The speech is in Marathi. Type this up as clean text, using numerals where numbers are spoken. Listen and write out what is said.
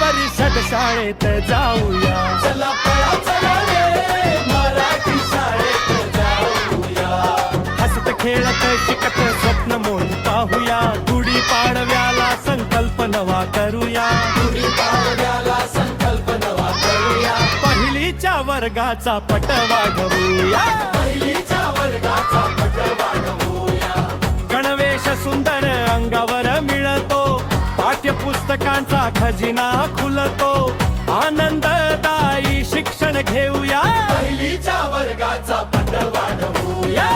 परिषद शाळेत जाऊया. चला पळा चला रे मराठी शाळेत जाऊया. हसत खेळत शिकत स्वप्न मोल पाहूया. गुढी पाडव्याला संकल्प नवा करूया. गुढी पाडव्याला संकल्प नवा करूया. पहिलीच्या वर्गाचा पट वाढवूया. पहिलीच्या वर्गाचा पट वाढवूया. गणवेश सुंदर अंगावर मिळतो. पाठ्यपुस्तकांचा खजिना खुलतो. आनंददायी शिक्षण घेऊया. पहिलीच्या वर्गाचा पट वाढवूया.